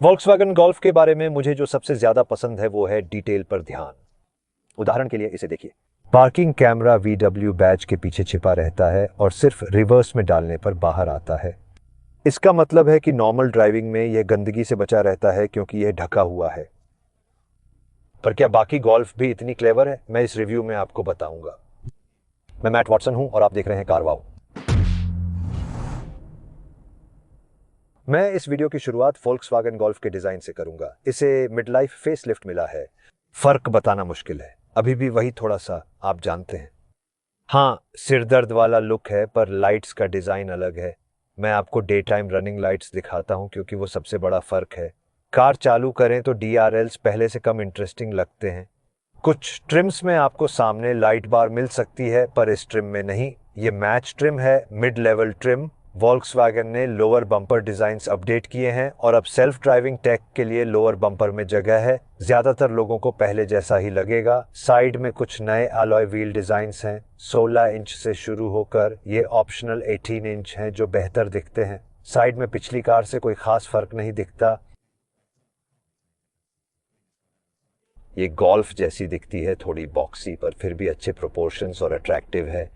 Volkswagen golf के बारे में मुझे जो सबसे ज्यादा पसंद है वो है डिटेल पर ध्यान। उदाहरण के लिए इसे देखिए। पार्किंग कैमरा VW बैज के पीछे छिपा रहता है और सिर्फ रिवर्स में डालने पर बाहर आता है। इसका मतलब है कि नॉर्मल ड्राइविंग में यह गंदगी से बचा रहता है क्योंकि यह ढका हुआ है। पर क्या बाकी गोल्फ भी इतनी क्लेवर है? मैं इस रिव्यू में आपको बताऊंगा। मैं मैट वॉटसन हूं और आप देख रहे हैं कार वाव। मैं इस वीडियो की शुरुआत वोल्क्सवैगन गोल्फ के डिजाइन से करूंगा। इसे मिड लाइफ फेसलिफ्ट मिला है। फर्क बताना मुश्किल है, अभी भी वही थोड़ा सा आप जानते हैं। हाँ, सिरदर्द वाला लुक है पर लाइट्स का डिजाइन अलग है। मैं आपको डे टाइम रनिंग लाइट्स दिखाता हूं क्योंकि वो सबसे बड़ा फर्क है। कार चालू करें तो DRLs पहले से कम इंटरेस्टिंग लगते हैं। कुछ ट्रिम्स में आपको सामने लाइट बार मिल सकती है पर इस ट्रिम में नहीं। ये मैच ट्रिम है, मिड लेवल ट्रिम। वोल्क्सवैगन ने लोअर बम्पर डिजाइन्स अपडेट किए हैं और अब सेल्फ ड्राइविंग टेक के लिए लोअर बम्पर में जगह है। ज्यादातर लोगों को पहले जैसा ही लगेगा। साइड में कुछ नए अलॉय व्हील डिजाइन्स हैं। 16 इंच से शुरू होकर ये ऑप्शनल 18 इंच हैं जो बेहतर दिखते हैं। साइड में पिछली कार से कोई खास फर्क नहीं दिखता। ये गोल्फ जैसी दिखती है, थोड़ी बॉक्सी पर फिर भी अच्छे प्रोपोर्शंस और अट्रैक्टिव है।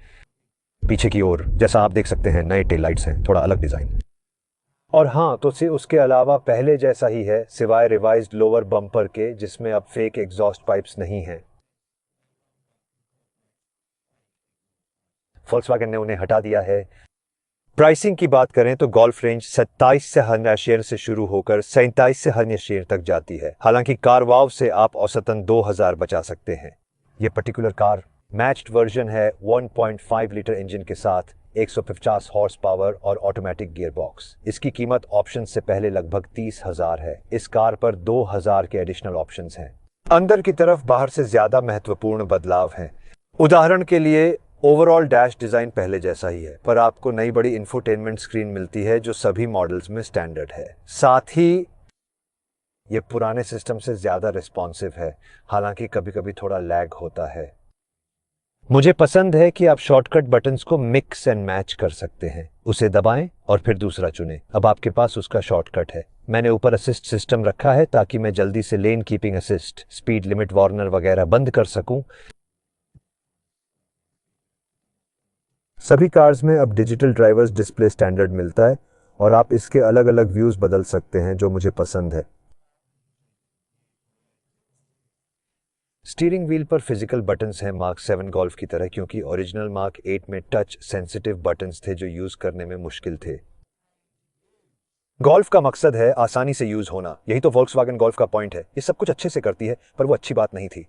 पीछे की ओर जैसा आप देख सकते हैं नए टेल लाइट्स हैं, थोड़ा अलग डिजाइन। और हाँ, तो उसके अलावा पहले जैसा ही है सिवाय रिवाइज्ड लोअर बम्पर के जिसमें अब फेक एग्जॉस्ट पाइप्स नहीं हैं। वोल्क्सवैगन ने उन्हें हटा दिया है। प्राइसिंग की बात करें तो गोल्फ रेंज 27 से हर्निया से शुरू होकर 27 से हर्निया तक जाती है। हालांकि कार वाव से आप औसतन 2000 बचा सकते हैं। यह पर्टिकुलर कार मैच्ड वर्जन है 1.5 लीटर इंजन के साथ 150 हॉर्स पावर और ऑटोमेटिक गियर बॉक्स। इसकी कीमत ऑप्शन से पहले लगभग 30,000 है। इस कार पर 2000 के एडिशनल ऑप्शंस हैं। अंदर की तरफ बाहर से ज्यादा महत्वपूर्ण बदलाव हैं। उदाहरण के लिए ओवरऑल डैश डिजाइन पहले जैसा ही है पर आपको नई बड़ी इंफोटेनमेंट स्क्रीन मिलती है जो सभी मॉडल्स में स्टैंडर्ड है। साथ ही ये पुराने सिस्टम से ज्यादा रिस्पॉन्सिव है, हालांकि कभी कभी थोड़ा लैग होता है। मुझे पसंद है कि आप शॉर्टकट बटन्स को मिक्स एंड मैच कर सकते हैं। उसे दबाएं और फिर दूसरा चुनें। अब आपके पास उसका शॉर्टकट है। मैंने ऊपर असिस्ट सिस्टम रखा है ताकि मैं जल्दी से lane keeping assist, speed limit warner वगैरह बंद कर सकूं। सभी कार्स में अब डिजिटल ड्राइवर्स डिस्प्ले स्टैंडर्ड मिलता है और आप इसके अलग अलग व्यूज बदल सकते हैं जो मुझे पसंद है। स्टीयरिंग व्हील पर फिजिकल बटन्स हैं मार्क 7 गोल्फ की तरह, क्योंकि ओरिजिनल मार्क 8 में टच सेंसिटिव बटन्स थे जो यूज करने में मुश्किल थे। गोल्फ का मकसद है आसानी से यूज होना, यही तो वोल्क्सवैगन गोल्फ का पॉइंट है। ये सब कुछ अच्छे से करती है पर वो अच्छी बात नहीं थी।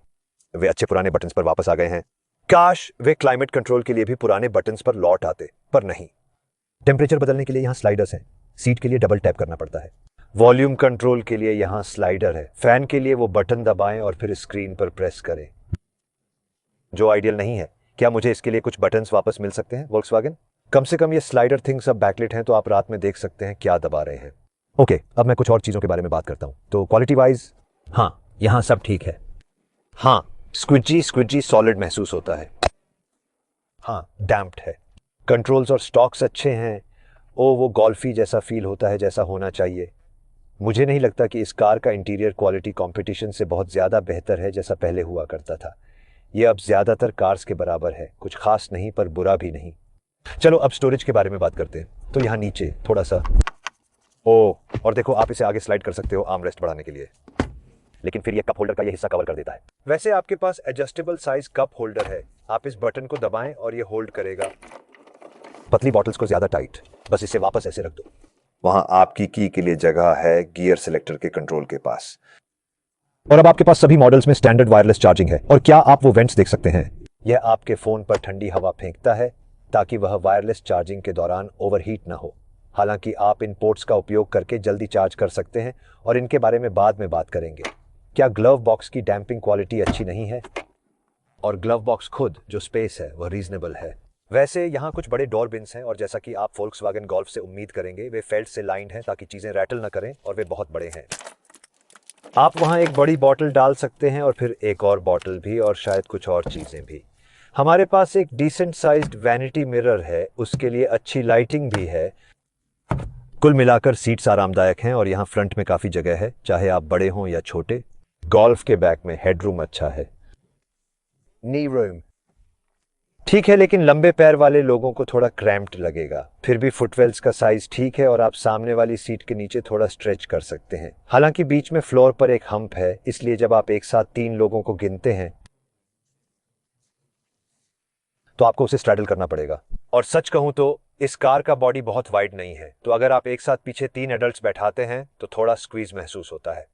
वे अच्छे पुराने बटन्स पर वापस आ गए हैं। काश वे क्लाइमेट कंट्रोल के लिए भी पुराने बटन्स पर लौट आते, पर नहीं। टेम्परेचर बदलने के लिए यहाँ स्लाइडर्स हैं। सीट के लिए डबल टैप करना पड़ता है। वॉल्यूम कंट्रोल के लिए यहाँ स्लाइडर है। फैन के लिए वो बटन दबाएं और फिर स्क्रीन पर प्रेस करें, जो आइडियल नहीं है। क्या मुझे इसके लिए कुछ बटन्स वापस मिल सकते हैं वोल्क्सवैगन? कम से कम ये स्लाइडर थिंग्स अब बैकलिट हैं तो आप रात में देख सकते हैं क्या दबा रहे हैं। ओके, अब मैं कुछ और चीजों के बारे में बात करता हूँ। तो क्वालिटी वाइज हाँ, यहाँ सब ठीक है। हाँ, स्क्विजी सॉलिड महसूस होता है। हाँ, डैम्प्ड है। कंट्रोल्स और स्टॉक्स अच्छे हैं। वो गोल्फी जैसा फील होता है जैसा होना चाहिए। मुझे नहीं लगता कि इस कार का इंटीरियर क्वालिटी कंपटीशन से बहुत ज़्यादा बेहतर है जैसा पहले हुआ करता था। यह अब ज़्यादातर कार्स के बराबर है, कुछ खास नहीं पर बुरा भी नहीं। चलो अब स्टोरेज के बारे में बात करते हैं। तो यहाँ नीचे थोड़ा सा और देखो, आप इसे आगे स्लाइड कर सकते हो आर्म रेस्ट बढ़ाने के लिए, लेकिन फिर यह कप होल्डर का यह हिस्सा कवर कर देता है। वैसे आपके पास एडजस्टेबल साइज कप होल्डर है। आप इस बटन को दबाएं और यह होल्ड करेगा। पतली बॉटल्स को ज्यादा टाइट, बस इसे वापस ऐसे रख दो। वहां आपकी की के लिए जगह है गियर सिलेक्टर के कंट्रोल के पास। और अब आपके पास सभी मॉडल्स में स्टैंडर्ड वायरलेस चार्जिंग है। और क्या आप वो वेंट्स देख सकते हैं? यह आपके फोन पर ठंडी हवा फेंकता है ताकि वह वायरलेस चार्जिंग के दौरान ओवरहीट ना हो। हालांकि आप इन पोर्ट्स का उपयोग करके जल्दी चार्ज कर सकते हैं और इनके बारे में बाद में बात करेंगे। क्या ग्लव बॉक्स की डैम्पिंग क्वालिटी अच्छी नहीं है? और ग्लव बॉक्स खुद जो स्पेस है वह रीजनेबल है। वैसे यहाँ कुछ बड़े डोर बिन्स हैं और जैसा कि आप वोल्क्सवैगन गोल्फ से उम्मीद करेंगे, वे फेल्ट से लाइंड हैं ताकि चीजें रैटल न करें, और वे बहुत बड़े हैं। आप वहाँ एक बड़ी बॉटल डाल सकते हैं और फिर एक और बॉटल भी, और शायद कुछ और चीजें भी। हमारे पास एक डिसेंट साइज्ड वैनिटी मिरर है, उसके लिए अच्छी लाइटिंग भी है। कुल मिलाकर सीट्स आरामदायक हैं और यहाँ फ्रंट में काफी जगह है, चाहे आप बड़े हों या छोटे। गोल्फ के बैक में हेडरूम अच्छा है। नी रूम ठीक है, लेकिन लंबे पैर वाले लोगों को थोड़ा क्रैम्प्ड लगेगा। फिर भी फुटवेल्स का साइज ठीक है और आप सामने वाली सीट के नीचे थोड़ा स्ट्रेच कर सकते हैं। हालांकि बीच में फ्लोर पर एक हम्प है, इसलिए जब आप एक साथ 3 लोगों को गिनते हैं तो आपको उसे स्ट्रैडल करना पड़ेगा। और सच कहूं तो इस कार का बॉडी बहुत वाइड नहीं है, तो अगर आप एक साथ पीछे 3 एडल्ट्स बैठाते हैं तो थोड़ा स्क्वीज महसूस होता है।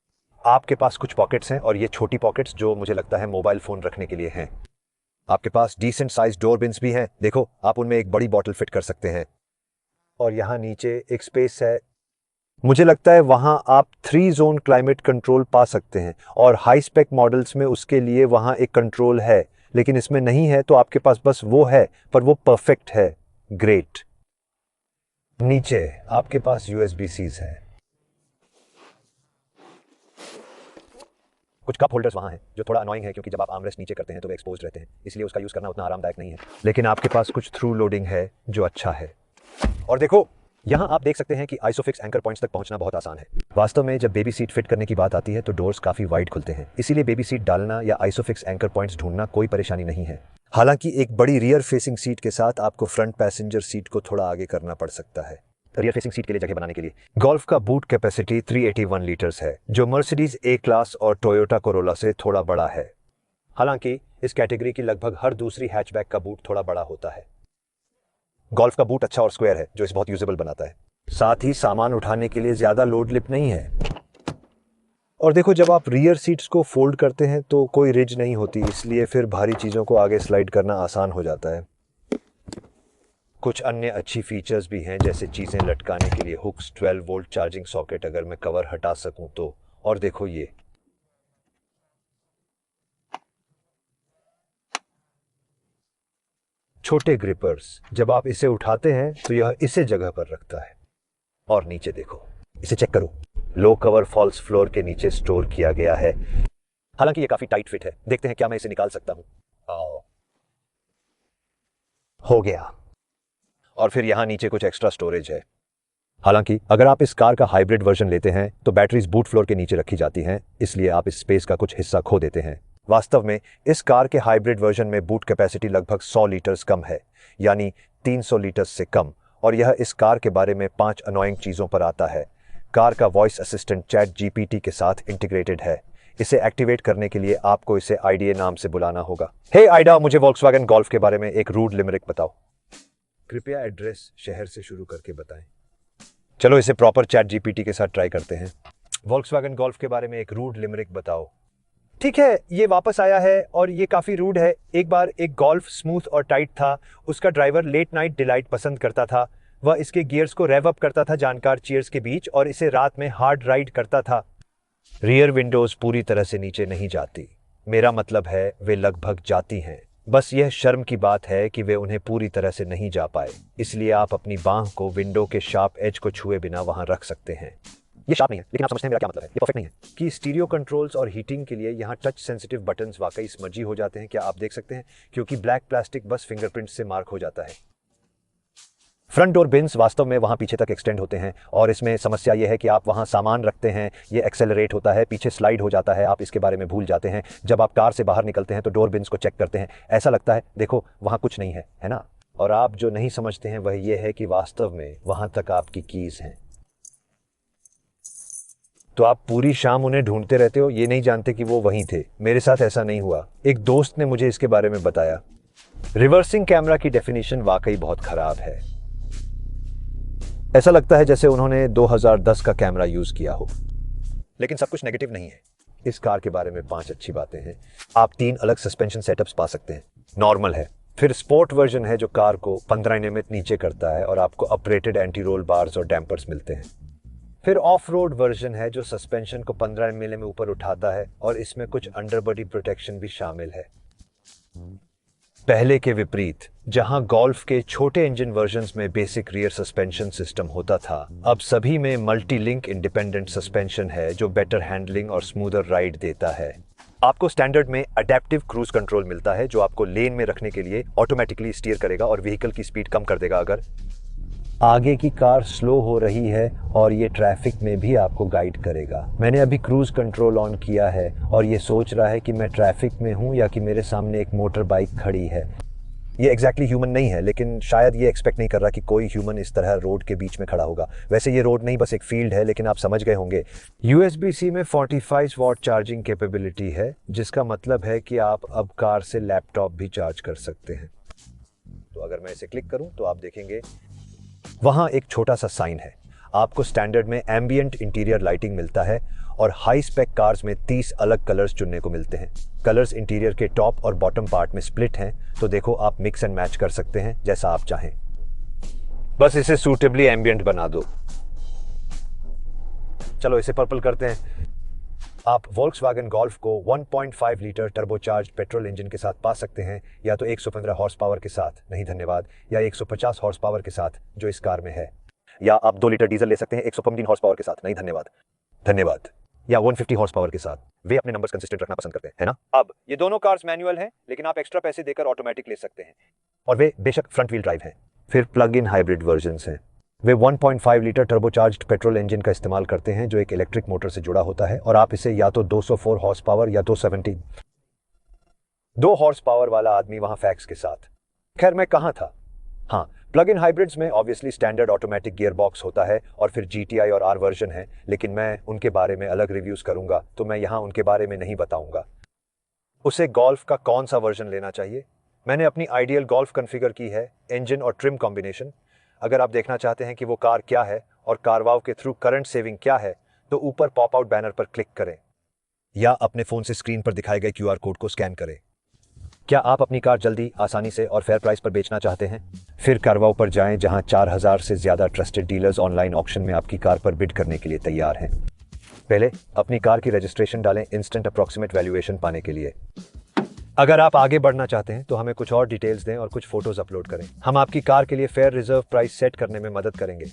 आपके पास कुछ पॉकेट्स हैं और ये छोटी पॉकेट्स जो मुझे लगता है मोबाइल फोन रखने के लिए हैं। आपके पास डिसेंट साइज डोर बिन्स भी हैं, देखो आप उनमें एक बड़ी बॉटल फिट कर सकते हैं। और यहाँ नीचे एक स्पेस है, मुझे लगता है वहां आप 3 जोन क्लाइमेट कंट्रोल पा सकते हैं और हाई स्पेक मॉडल्स में उसके लिए वहां एक कंट्रोल है, लेकिन इसमें नहीं है, तो आपके पास बस वो है, पर वो परफेक्ट है। ग्रेट। नीचे आपके पास USB-Cs है। कुछ कप होल्डर्स वहां हैं जो थोड़ा अनोइंग है, क्योंकि जब आप आर्मरेस्ट नीचे करते हैं तो वे एक्सपोज्ड रहते हैं, इसलिए उसका यूज करना उतना आरामदायक नहीं है। लेकिन आपके पास कुछ थ्रू लोडिंग है जो अच्छा है। और देखो यहाँ आप देख सकते हैं कि आइसोफिक्स एंकर पॉइंट्स तक पहुंचना बहुत आसान है। वास्तव में जब बेबी सीट फिट करने की बात आती है तो डोर्स काफी वाइड खुलते हैं, इसीलिए बेबी सीट डालना या आइसोफिक्स एंकर पॉइंट्स ढूंढना कोई परेशानी नहीं है। हालांकि एक बड़ी रियर फेसिंग सीट के साथ आपको फ्रंट पैसेंजर सीट को थोड़ा आगे करना पड़ सकता है। रियर फेसिंग सीट के लिए जगह बनाने के लिए गोल्फ का बूट कैपेसिटी 381 लीटर्स है, जो मर्सिडीज ए क्लास और टोयोटा कोरोला से थोड़ा बड़ा है। हालांकि इस कैटेगरी की लगभग हर दूसरी हैचबैक का बूट थोड़ा बड़ा होता है। गोल्फ का बूट अच्छा और स्क्वायर है, जो इसे बहुत यूजेबल बनाता है। साथ ही सामान उठाने के लिए ज्यादा लोड लिप नहीं है। और देखो जब आप रियर सीट्स को फोल्ड करते हैं तो कोई रिज नहीं होती, इसलिए फिर भारी चीजों को आगे स्लाइड करना आसान हो जाता है। कुछ अन्य अच्छी फीचर्स भी हैं, जैसे चीजें लटकाने के लिए हुक्स, 12 वोल्ट चार्जिंग सॉकेट अगर मैं कवर हटा सकूं तो। और देखो ये छोटे ग्रिपर्स, जब आप इसे उठाते हैं तो यह इसे जगह पर रखता है। और नीचे देखो, इसे चेक करो, लो कवर फॉल्स फ्लोर के नीचे स्टोर किया गया है। हालांकि ये काफी टाइट फिट है, देखते हैं क्या मैं इसे निकाल सकता हूं। हो गया। और फिर यहां नीचे कुछ एक्स्ट्रा स्टोरेज है। हालांकि अगर आप इस कार का हाइब्रिड वर्जन लेते हैं तो बैटरीज बूट फ्लोर के नीचे रखी जाती हैं, इसलिए आप इस स्पेस का कुछ हिस्सा खो देते हैं। वास्तव में इस कार के हाइब्रिड वर्जन में बूट कैपेसिटी लगभग 100 लीटर्स कम है, यानी 300 लीटर्स से कम। और यह इस कार के बारे में 5 अनोइंग चीजों पर आता है। कार का वॉइस असिस्टेंट ChatGPT के साथ इंटीग्रेटेड है। इसे एक्टिवेट करने के लिए आपको इसे आइडिया नाम से बुलाना होगा। हे आइडा, मुझे वॉल्क्सवैगन गोल्फ के बारे में एक रूड लिमरिक बताओ। कृपया एड्रेस शहर से शुरू करके बताएं। चलो इसे प्रॉपर ChatGPT के साथ ट्राई करते हैं। वॉल्क्सवैगन गोल्फ के बारे में एक रूड लिमरिक बताओ। ठीक है, ये वापस आया है और ये काफी रूड है। एक बार एक गोल्फ स्मूथ और टाइट था। उसका ड्राइवर लेट नाइट डिलाइट पसंद करता था। वह इसके गियर्स को रेव अप करता था जानकार चीयर्स के बीच और इसे रात में हार्ड राइड करता था। रियर विंडोज पूरी तरह से नीचे नहीं जाती, मेरा मतलब है वे लगभग जाती हैं। बस यह शर्म की बात है कि वे उन्हें पूरी तरह से नहीं जा पाए, इसलिए आप अपनी बांह को विंडो के शार्प एज को छुए बिना वहां रख सकते हैं। ये शार्प नहीं है, लेकिन आप समझते हैं मेरा क्या मतलब है। ये परफेक्ट नहीं है कि स्टीरियो कंट्रोल्स और हीटिंग के लिए यहाँ टच सेंसिटिव बटन्स वाकई स्मजी हो जाते हैं। क्या आप देख सकते हैं, क्योंकि ब्लैक प्लास्टिक बस फिंगरप्रिंट से मार्क हो जाता है। फ्रंट डोर बिन्स वास्तव में वहां पीछे तक एक्सटेंड होते हैं और इसमें समस्या यह है कि आप वहां सामान रखते हैं, ये एक्सेलरेट होता है, पीछे स्लाइड हो जाता है, आप इसके बारे में भूल जाते हैं। जब आप कार से बाहर निकलते हैं तो डोर बिन्स को चेक करते हैं, ऐसा लगता है देखो वहां कुछ नहीं है, है ना। और आप जो नहीं समझते हैं वह यह है कि वास्तव में वहां तक आपकी कीज हैं। तो आप पूरी शाम उन्हें ढूंढते रहते हो, ये नहीं जानते कि वो वहीं थे। मेरे साथ ऐसा नहीं हुआ, एक दोस्त ने मुझे इसके बारे में बताया। रिवर्सिंग कैमरा की डेफिनेशन वाकई बहुत खराब है। ऐसा लगता है जैसे उन्होंने 2010 का कैमरा यूज किया हो। लेकिन सब कुछ नेगेटिव नहीं है। इस कार के बारे में 5 अच्छी बातें हैं। आप 3 अलग सस्पेंशन सेटअप्स पा सकते हैं। नॉर्मल है, फिर स्पोर्ट वर्जन है जो कार को 15 नियमित नीचे करता है और आपको ऑपरेटेड एंटी रोल बार्स और डैम्पर्स मिलते हैं। फिर ऑफ रोड वर्जन है जो सस्पेंशन को 15 मिली में ऊपर उठाता है और इसमें कुछ अंडरबॉडी प्रोटेक्शन भी शामिल है। पहले के विपरीत, जहां गोल्फ के छोटे इंजन वर्जन्स में बेसिक रियर सस्पेंशन सिस्टम होता था, अब सभी में मल्टी लिंक इंडिपेंडेंट सस्पेंशन है जो बेटर हैंडलिंग और स्मूदर राइड देता है। आपको स्टैंडर्ड में अडेप्टिव क्रूज कंट्रोल मिलता है जो आपको लेन में रखने के लिए ऑटोमेटिकली स्टीयर करेगा और व्हीकल की स्पीड कम कर देगा अगर आगे की कार स्लो हो रही है और ये ट्रैफिक में भी आपको गाइड करेगा। मैंने अभी क्रूज कंट्रोल ऑन किया है और ये सोच रहा है कि मैं ट्रैफिक में हूँ या कि मेरे सामने एक मोटर बाइक खड़ी है। ये एग्जैक्टली ह्यूमन नहीं है, लेकिन शायद ये एक्सपेक्ट नहीं कर रहा कि कोई ह्यूमन इस तरह रोड के बीच में खड़ा होगा। वैसे ये रोड नहीं, बस एक फील्ड है, लेकिन आप समझ गए होंगे। USB-C में 45 वॉट चार्जिंग कैपेबिलिटी है, जिसका मतलब है कि आप अब कार से लैपटॉप भी चार्ज कर सकते हैं। तो अगर मैं इसे क्लिक करूं तो आप देखेंगे वहां एक छोटा सा साइन है। आपको स्टैंडर्ड में एम्बिएंट इंटीरियर लाइटिंग मिलता है और हाई स्पेक कार्स में 30 अलग कलर्स चुनने को मिलते हैं। कलर्स इंटीरियर के टॉप और बॉटम पार्ट में स्प्लिट हैं, तो देखो आप मिक्स एंड मैच कर सकते हैं जैसा आप चाहें। बस इसे सूटेबली एम्बिएंट बना दो। चलो इसे पर्पल करते हैं। आप वोल्क्सवैगन गोल्फ को 1.5 लीटर टर्बोचार्ज पेट्रोल इंजन के साथ पा सकते हैं, या तो 115 हॉर्स पावर के साथ, नहीं धन्यवाद, या 150 हॉर्स पावर के साथ जो इस कार में है, या आप 2 लीटर डीजल ले सकते हैं 115 हॉर्स पावर के साथ, नहीं धन्यवाद, धन्यवाद, या 150 हॉर्स पावर के साथ। वे अपने नंबर्स कंसिस्टेंट रखना पसंद करते हैं, है ना? अब ये दोनों कार्स मैनुअल हैं, लेकिन आप एक्स्ट्रा पैसे देकर ऑटोमेटिक ले सकते हैं, और वे बेशक फ्रंट व्हील ड्राइव हैं। फिर प्लग इन हाइब्रिड वर्जन्स हैं। वे 1.5 लीटर टर्बोचार्ज्ड पेट्रोल इंजन का इस्तेमाल करते हैं जो एक इलेक्ट्रिक मोटर से जुड़ा होता है, और आप इसे या तो 204 हॉर्स पावर या 2 हॉर्स पावर वाला आदमी वहां फैक्स के साथ। खैर मैं कहां था? हाँ, प्लग इन हाइब्रिड्स में obviously standard automatic gear box होता है और फिर GTI और R वर्जन है, लेकिन मैं उनके बारे में अलग रिव्यूज करूंगा, तो मैं यहां उनके बारे में नहीं बताऊंगा। उसे गोल्फ का कौन सा वर्जन लेना चाहिए? मैंने अपनी आइडियल गोल्फ कॉन्फ़िगर की है, इंजन और ट्रिम कॉम्बिनेशन। अगर आप देखना चाहते हैं कि वो कार क्या है और कारवाव के थ्रू करंट सेविंग क्या है, तो ऊपर पॉप आउट बैनर पर क्लिक करें या अपने फोन से स्क्रीन पर दिखाए गए QR कोड को स्कैन करें। क्या आप अपनी कार जल्दी, आसानी से और फेयर प्राइस पर बेचना चाहते हैं? फिर कारवाव पर जाएं, जहां 4000 से ज्यादा ट्रस्टेड डीलर्स ऑनलाइन ऑक्शन में आपकी कार पर बिड करने के लिए तैयार हैं। पहले अपनी कार की रजिस्ट्रेशन डालें इंस्टेंट अप्रॉक्सीमेट वैल्यूएशन पाने के लिए। अगर आप आगे बढ़ना चाहते हैं तो हमें कुछ और डिटेल्स दें और कुछ फोटोज अपलोड करें। हम आपकी कार के लिए फेयर रिजर्व प्राइस सेट करने में मदद करेंगे।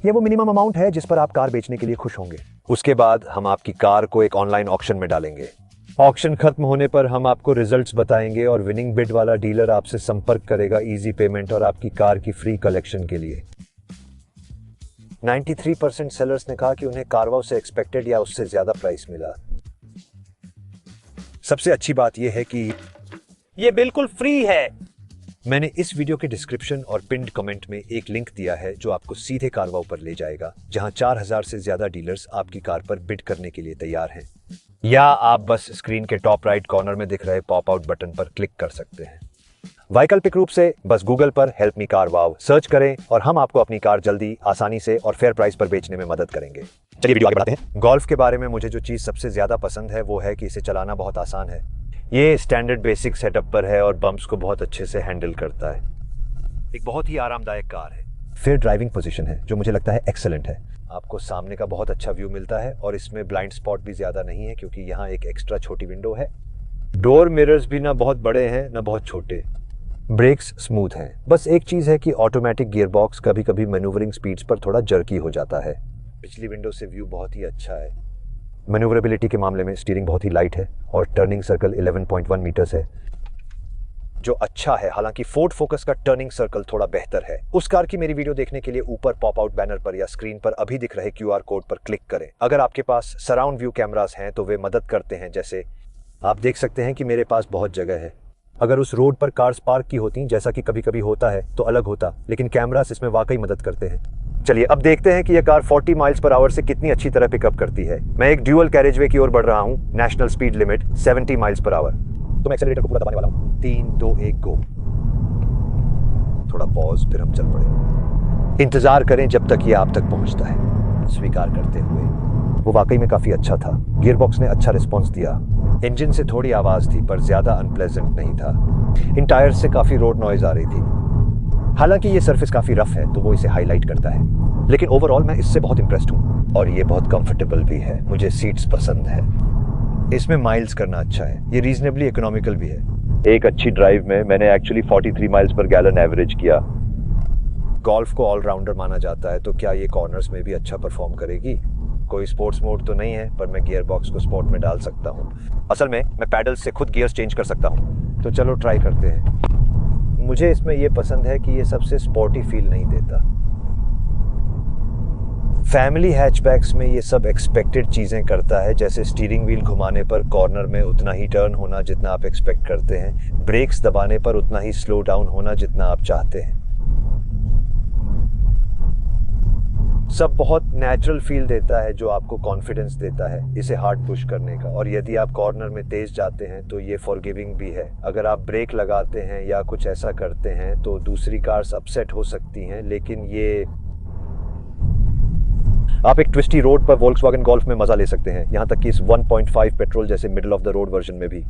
ये वो मिनिमम अमाउंट है जिस पर आप कार बेचने के लिए खुश होंगे। उसके बाद हम आपकी कार को एक ऑनलाइन ऑक्शन में डालेंगे। ऑक्शन खत्म होने पर हम आपको रिजल्ट्स बताएंगे और विनिंग बिड वाला डीलर आपसे संपर्क करेगा इजी पेमेंट और आपकी कार की फ्री कलेक्शन के लिए। 93% सेलर्स ने कहा कि उन्हें कारवाव से एक्सपेक्टेड या उससे ज्यादा प्राइस मिला। सबसे अच्छी बात यह है कि ये बिल्कुल फ्री है। मैंने इस वीडियो के डिस्क्रिप्शन और पिन्ड कमेंट में एक लिंक दिया है जो आपको सीधे कारवाव पर ले जाएगा, जहां 4000 से ज्यादा डीलर्स आपकी कार पर बिड करने के लिए तैयार हैं। या आप बस स्क्रीन के टॉप राइट कॉर्नर में दिख रहे पॉप आउट बटन पर क्लिक कर सकते हैं। वैकल्पिक रूप से बस गूगल पर हेल्प मी कारवाव सर्च करें और हम आपको अपनी कार जल्दी, आसानी से और फेयर प्राइस पर बेचने में मदद करेंगे। चलिए वीडियो आगे बढ़ाते हैं। गोल्फ के बारे में मुझे जो चीज सबसे ज्यादा पसंद है वो है कि इसे चलाना बहुत आसान है। ये स्टैंडर्ड बेसिक सेटअप पर है और बम्प्स को बहुत अच्छे से हैंडल करता है। एक बहुत ही आरामदायक कार है। फिर ड्राइविंग पोजीशन है जो मुझे लगता है एक्सेलेंट है। आपको सामने का बहुत अच्छा व्यू मिलता है और इसमें ब्लाइंड स्पॉट भी ज्यादा नहीं है क्योंकि यहाँ एक एक्स्ट्रा छोटी विंडो है। डोर मिरर्स भी ना बहुत बड़े हैं ना बहुत छोटे। ब्रेक्स स्मूथ हैं। बस एक चीज है कि ऑटोमेटिक गियर बॉक्स कभी कभी मैन्यूवरिंग स्पीड्स पर थोड़ा जर्की हो जाता है। पिछली विंडो से व्यू बहुत ही अच्छा है। मैन्यूवरेबिलिटी के मामले में स्टीयरिंग बहुत ही लाइट है और टर्निंग सर्कल 11.1 मीटर्स है जो अच्छा है। हालांकि फोर्ड फोकस का टर्निंग सर्कल थोड़ा बेहतर है। उस कार की मेरी वीडियो देखने के लिए ऊपर पॉप आउट बैनर पर या स्क्रीन पर अभी दिख रहे QR कोड पर क्लिक करें। अगर आपके पास सराउंड व्यू कैमरास हैं तो वे मदद करते हैं। जैसे आप देख सकते हैं कि मेरे पास बहुत जगह है। अगर उस रोड पर कार्स पार्क की होती जैसा कि कभी कभी होता है तो अलग होता, लेकिन कैमरास इसमें वाकई मदद करते हैं। चलिए अब देखते हैं कि यह कार 40 माइल्स पर आवर से कितनी अच्छी तरह पिकअप करती है। मैं एक ड्यूअल कैरेजवे की ओर बढ़ रहा हूं। National speed limit 70 miles per hour. तो मैं एक्सेलरेटर को पूरा दबाने वाला हूं। 3 2 1 गो। थोड़ा पॉज, फिर हम चल पड़े। इंतजार करें जब तक ये आप तक पहुंचता है। स्वीकार करते हुए वो वाकई में काफी अच्छा था। गियरबॉक्स ने अच्छा रिस्पॉन्स दिया। इंजन से थोड़ी आवाज थी पर ज्यादा अनप्लेजेंट नहीं था। इन टायर्स से काफी रोड नॉइज आ रही थी। हालांकि ये सरफेस काफी रफ है तो वो इसे हाईलाइट करता है, लेकिन ओवरऑल मैं इससे बहुत इंप्रेस्ड हूँ और ये बहुत कंफर्टेबल भी है। मुझे सीट्स पसंद है। इसमें माइल्स करना अच्छा है। ये रीजनेबली इकोनॉमिकल भी है। एक अच्छी ड्राइव में मैंने actually 43 miles per gallon average किया। गोल्फ को ऑलराउंडर माना जाता है तो क्या ये कॉर्नर्स में भी अच्छा परफॉर्म करेगी? कोई स्पोर्ट्स मोड तो नहीं है पर मैं गियर बॉक्स को स्पोर्ट में डाल सकता हूँ। असल में मैं पैडल से खुद गियर्स चेंज कर सकता हूँ। तो चलो ट्राई करते हैं। मुझे इसमें यह पसंद है कि ये सबसे स्पोर्टी फील नहीं देता। फैमिली हैचबैक्स में ये सब एक्सपेक्टेड चीज़ें करता है, जैसे स्टीयरिंग व्हील घुमाने पर कॉर्नर में उतना ही टर्न होना जितना आप एक्सपेक्ट करते हैं, ब्रेक्स दबाने पर उतना ही स्लो डाउन होना जितना आप चाहते हैं। सब बहुत नेचुरल फील देता है जो आपको कॉन्फिडेंस देता है इसे हार्ड पुश करने का। और यदि आप कॉर्नर में तेज जाते हैं तो ये फॉरगिविंग भी है। अगर आप ब्रेक लगाते हैं या कुछ ऐसा करते हैं तो दूसरी कार्स अपसेट हो सकती हैं, लेकिन ये आप एक ट्विस्टी रोड पर वोल्क्सवैगन गोल्फ में मजा ले सकते हैं, यहां तक कि इस 1.5 पेट्रोल जैसे middle of the road version में भी।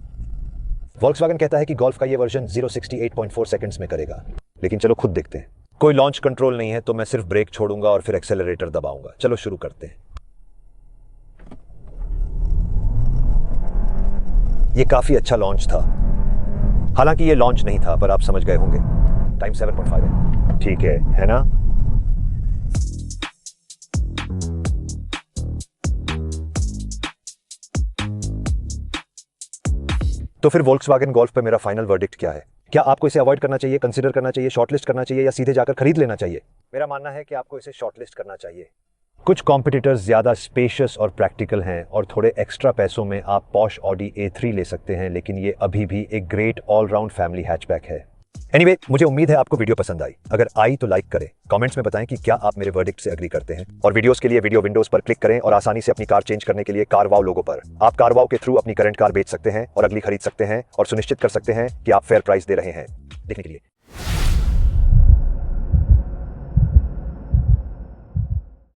वोल्क्सवैगन कहता है कि गोल्फ का ये वर्जन 0-60 8.4 सेकंड्स में करेगा, लेकिन चलो खुद देखते हैं। कोई लॉन्च कंट्रोल नहीं है तो मैं सिर्फ ब्रेक छोड़ूंगा और फिर एक्सेलरेटर दबाऊंगा। चलो शुरू करते हैं। ये काफी अच्छा लॉन्च था, हालांकि ये लॉन्च नहीं था, पर आप समझ गए होंगे। टाइम 7.5 है, ठीक है ना? तो फिर वोल्क्सवैगन गोल्फ पे मेरा फाइनल वर्डिक्ट क्या है? क्या आपको इसे अवॉइड करना चाहिए, कंसीडर करना चाहिए, शॉर्टलिस्ट करना चाहिए या सीधे जाकर खरीद लेना चाहिए? मेरा मानना है कि आपको इसे शॉर्टलिस्ट करना चाहिए। कुछ कॉम्पिटिटर्स ज़्यादा स्पेशियस और प्रैक्टिकल हैं और थोड़े एक्स्ट्रा पैसों में आप पॉश ऑडी A3 ले सकते हैं, लेकिन ये अभी भी एक ग्रेट ऑलराउंड फैमिली हैचबैक है। एनीवे, मुझे उम्मीद है आपको वीडियो पसंद आई। अगर आई तो लाइक करें, कमेंट्स में बताएं कि क्या आप मेरे वर्डिक्ट से एग्री करते हैं। और वीडियोस के लिए वीडियो विंडोज पर क्लिक करें और आसानी से अपनी कार चेंज करने के लिए कारवाओ लोगो पर आप कारवाओ के थ्रू अपनी करंट कार बेच सकते हैं और अगली खरीद सकते हैं और सुनिश्चित कर सकते हैं कि आप फेयर प्राइस दे रहे हैं। देखने के लिए